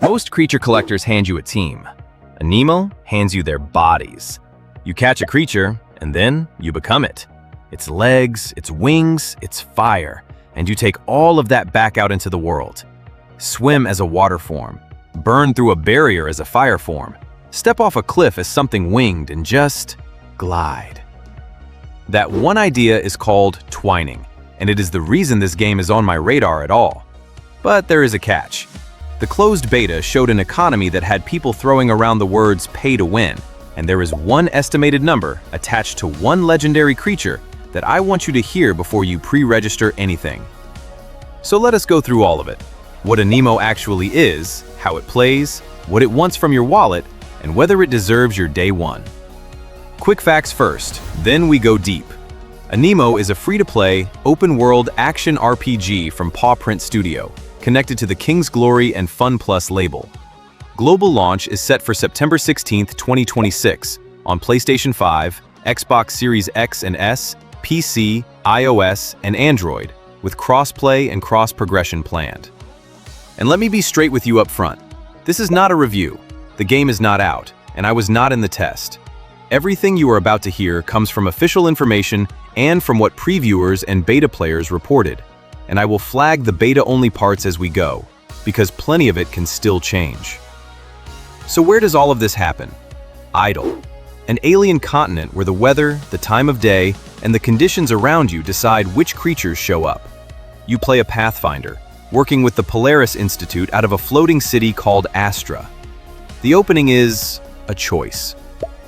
Most creature collectors hand you a team. Aniimo hands you their bodies. You catch a creature, and then you become it. Its legs, its wings, its fire, and you take all of that back out into the world. Swim as a water form, burn through a barrier as a fire form, step off a cliff as something winged, and just glide. That one idea is called twining, and it is the reason this game is on my radar at all. But there is a catch. The closed beta showed an economy that had people throwing around the words pay to win, and there is one estimated number attached to one legendary creature that I want you to hear before you pre-register anything. So let us go through all of it. What Aniimo actually is, how it plays, what it wants from your wallet, and whether it deserves your day one. Quick facts first, then we go deep. Aniimo is a free-to-play, open-world action RPG from Paw Print Studio, connected to the King's Glory and Fun Plus label. Global launch is set for September 16, 2026, on PlayStation 5, Xbox Series X and S, PC, iOS, and Android, with cross-play and cross-progression planned. And let me be straight with you up front. This is not a review. The game is not out, and I was not in the test. Everything you are about to hear comes from official information and from what previewers and beta players reported. And I will flag the beta-only parts as we go, because plenty of it can still change. So where does all of this happen? Idyll, an alien continent where the weather, the time of day, and the conditions around you decide which creatures show up. You play a Pathfinder, working with the Polaris Institute out of a floating city called Astra. The opening is a choice.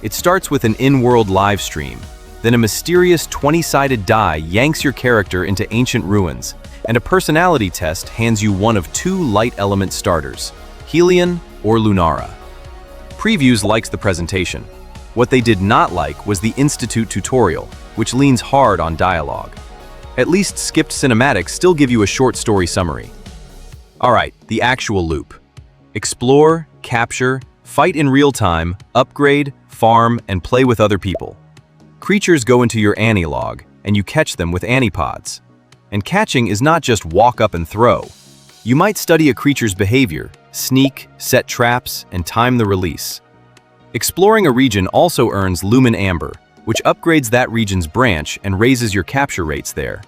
It starts with an in-world live stream, then a mysterious 20-sided die yanks your character into ancient ruins, and a personality test hands you one of two light element starters, Helion or Lunara. Previews likes the presentation. What they did not like was the Institute tutorial, which leans hard on dialogue. At least skipped cinematics still give you a short story summary. Alright, the actual loop. Explore, capture, fight in real time, upgrade, farm, and play with other people. Creatures go into your Ani log, and you catch them with Anipods. And catching is not just walk up and throw. You might study a creature's behavior, sneak, set traps, and time the release. Exploring a region also earns Lumen Amber, which upgrades that region's branch and raises your capture rates there.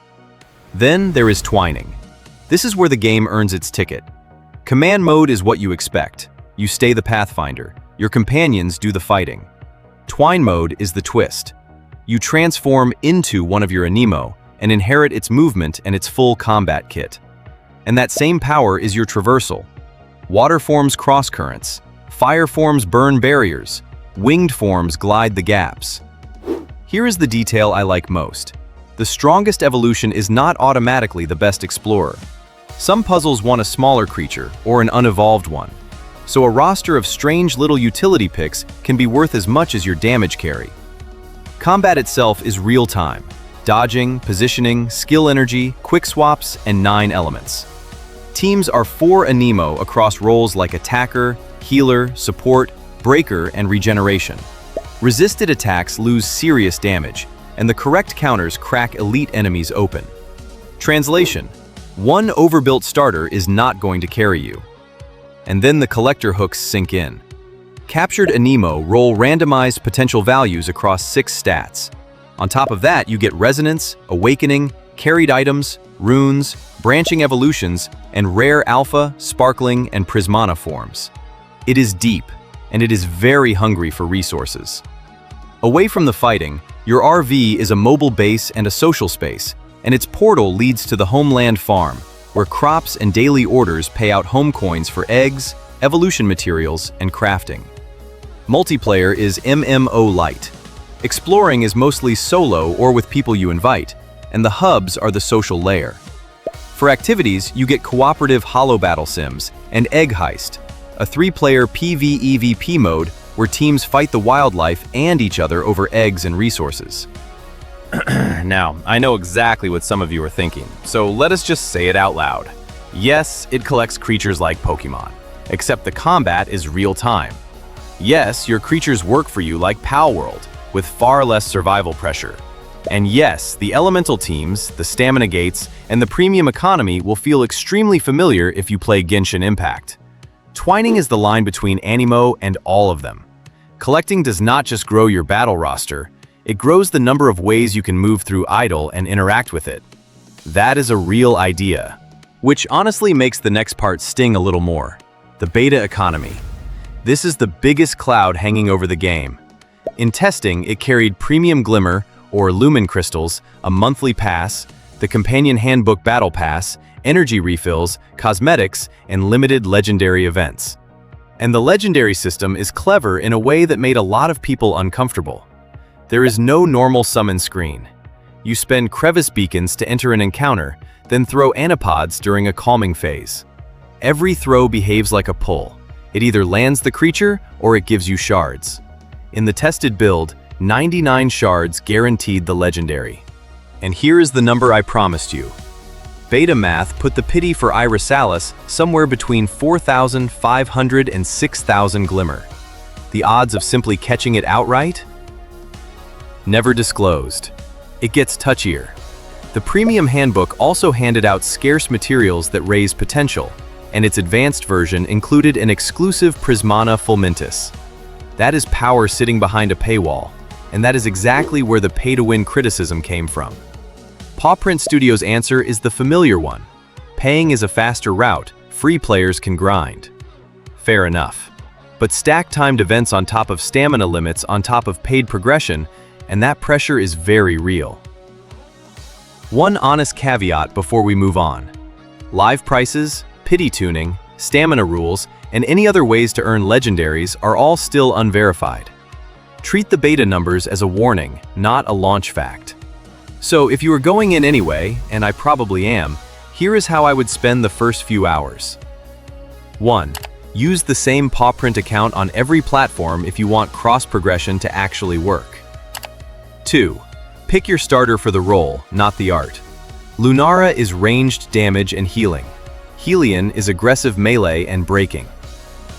Then there is twining. This is where the game earns its ticket. Command mode is what you expect. You stay the Pathfinder. Your companions do the fighting. Twine mode is the twist. You transform into one of your Aniimo and inherit its movement and its full combat kit. And that same power is your traversal. Water forms cross currents, fire forms burn barriers, winged forms glide the gaps. Here is the detail I like most. The strongest evolution is not automatically the best explorer. Some puzzles want a smaller creature or an unevolved one. So a roster of strange little utility picks can be worth as much as your damage carry. Combat itself is real-time. Dodging, positioning, skill energy, quick swaps, and 9 elements. Teams are 4 Aniimo across roles like attacker, healer, support, breaker, and regeneration. Resisted attacks lose serious damage, and the correct counters crack elite enemies open. Translation: one overbuilt starter is not going to carry you. And then the collector hooks sink in. Captured Aniimo roll randomized potential values across 6 stats. On top of that, you get resonance, awakening, carried items, runes, branching evolutions, and rare alpha, sparkling, and prismana forms. It is deep, and it is very hungry for resources. Away from the fighting, your RV is a mobile base and a social space, and its portal leads to the Homeland Farm, where crops and daily orders pay out home coins for eggs, evolution materials, and crafting. Multiplayer is MMO light. Exploring is mostly solo or with people you invite, and the hubs are the social layer. For activities, you get cooperative holo battle sims and Egg Heist, a 3-player PvEVP mode where teams fight the wildlife and each other over eggs and resources. Now, I know exactly what some of you are thinking, so let us just say it out loud. Yes, it collects creatures like Pokémon, except the combat is real-time. Yes, your creatures work for you like Palworld, with far less survival pressure. And yes, the elemental teams, the stamina gates, and the premium economy will feel extremely familiar if you play Genshin Impact. Twining is the line between Aniimo and all of them. Collecting does not just grow your battle roster, it grows the number of ways you can move through Idyll and interact with it. That is a real idea. Which honestly makes the next part sting a little more. The beta economy. This is the biggest cloud hanging over the game. In testing, it carried premium Glimmer, or Lumen crystals, a monthly pass, the companion handbook battle pass, energy refills, cosmetics, and limited legendary events. And the legendary system is clever in a way that made a lot of people uncomfortable. There is no normal summon screen. You spend crevice beacons to enter an encounter, then throw anipods during a calming phase. Every throw behaves like a pull. It either lands the creature or it gives you shards. In the tested build, 99 shards guaranteed the legendary. And here is the number I promised you. Beta math put the pity for Irisalis somewhere between 4,500 and 6,000 Glimmer. The odds of simply catching it outright? Never disclosed. It gets touchier. The premium handbook also handed out scarce materials that raise potential, and its advanced version included an exclusive Prismana Fulmintus. That is power sitting behind a paywall, and that is exactly where the pay-to-win criticism came from. Pawprint Studios' answer is the familiar one. Paying is a faster route, free players can grind. Fair enough. But stack timed events on top of stamina limits on top of paid progression, and that pressure is very real. One honest caveat before we move on. Live prices, pity tuning, stamina rules, and any other ways to earn legendaries are all still unverified. Treat the beta numbers as a warning, not a launch fact. So if you are going in anyway, and I probably am, here is how I would spend the first few hours. 1. Use the same Pawprint account on every platform if you want cross-progression to actually work. 2. Pick your starter for the role, not the art. Lunara is ranged damage and healing. Helion is aggressive melee and breaking.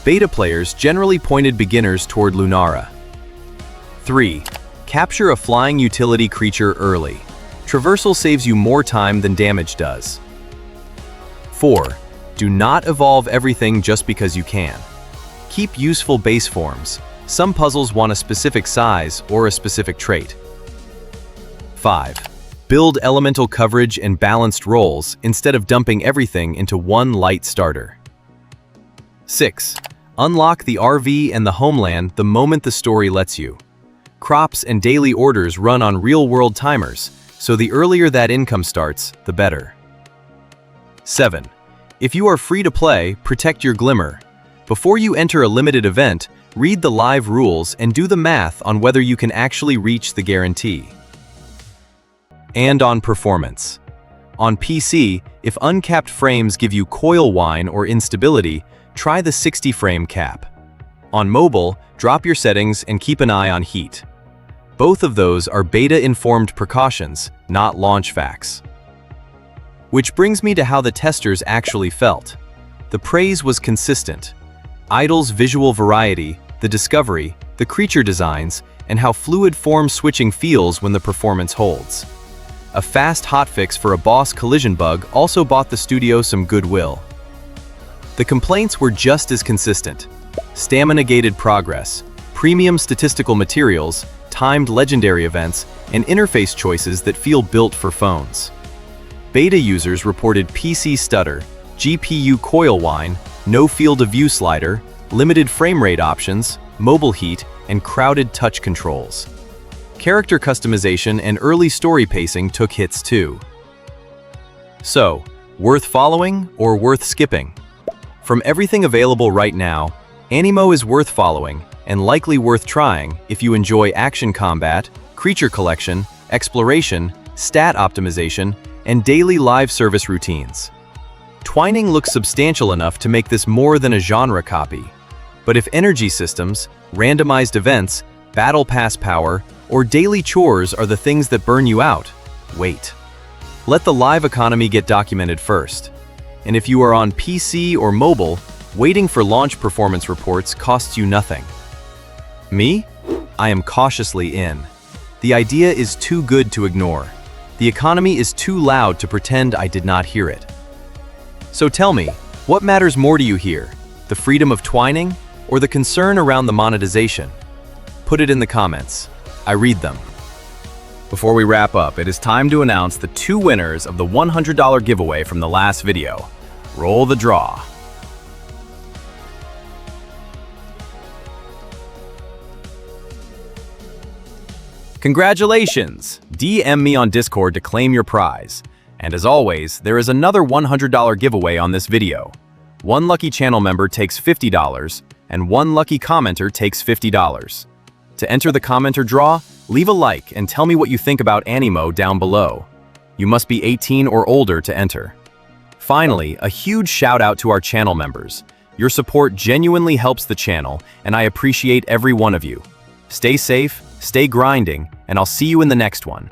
Beta players generally pointed beginners toward Lunara. 3. Capture a flying utility creature early. Traversal saves you more time than damage does. 4. Do not evolve everything just because you can. Keep useful base forms. Some puzzles want a specific size or a specific trait. 5. Build elemental coverage and balanced roles instead of dumping everything into one light starter. 6. Unlock the RV and the homeland the moment the story lets you. Crops and daily orders run on real-world timers, so the earlier that income starts, the better. 7. If you are free to play, protect your Glimmer. Before you enter a limited event, read the live rules and do the math on whether you can actually reach the guarantee. And on performance. On PC, if uncapped frames give you coil whine or instability, try the 60 frame cap. On mobile, drop your settings and keep an eye on heat. Both of those are beta-informed precautions, not launch facts. Which brings me to how the testers actually felt. The praise was consistent. Idyll's visual variety, the discovery, the creature designs, and how fluid form switching feels when the performance holds. A fast hotfix for a boss collision bug also bought the studio some goodwill. The complaints were just as consistent. Stamina-gated progress, premium statistical materials, timed legendary events, and interface choices that feel built for phones. Beta users reported PC stutter, GPU coil whine, no field of view slider, limited frame rate options, mobile heat, and crowded touch controls. Character customization and early story pacing took hits too. So, worth following or worth skipping? From everything available right now, Aniimo is worth following and likely worth trying if you enjoy action combat, creature collection, exploration, stat optimization, and daily live service routines. Twining looks substantial enough to make this more than a genre copy. But if energy systems, randomized events, battle pass power, or daily chores are the things that burn you out, wait. Let the live economy get documented first. And if you are on PC or mobile, waiting for launch performance reports costs you nothing. Me? I am cautiously in. The idea is too good to ignore. The economy is too loud to pretend I did not hear it. So tell me, what matters more to you here? The freedom of twining, or the concern around the monetization? Put it in the comments. I read them. Before we wrap up, it is time to announce the 2 winners of the $100 giveaway from the last video. Roll the draw. Congratulations! DM me on Discord to claim your prize. And as always, there is another $100 giveaway on this video. 1 lucky channel member takes $50, and 1 lucky commenter takes $50. To enter the commenter draw, leave a like and tell me what you think about Aniimo down below. You must be 18 or older to enter. Finally, a huge shout out to our channel members. Your support genuinely helps the channel, and I appreciate every one of you. Stay safe, stay grinding, and I'll see you in the next one.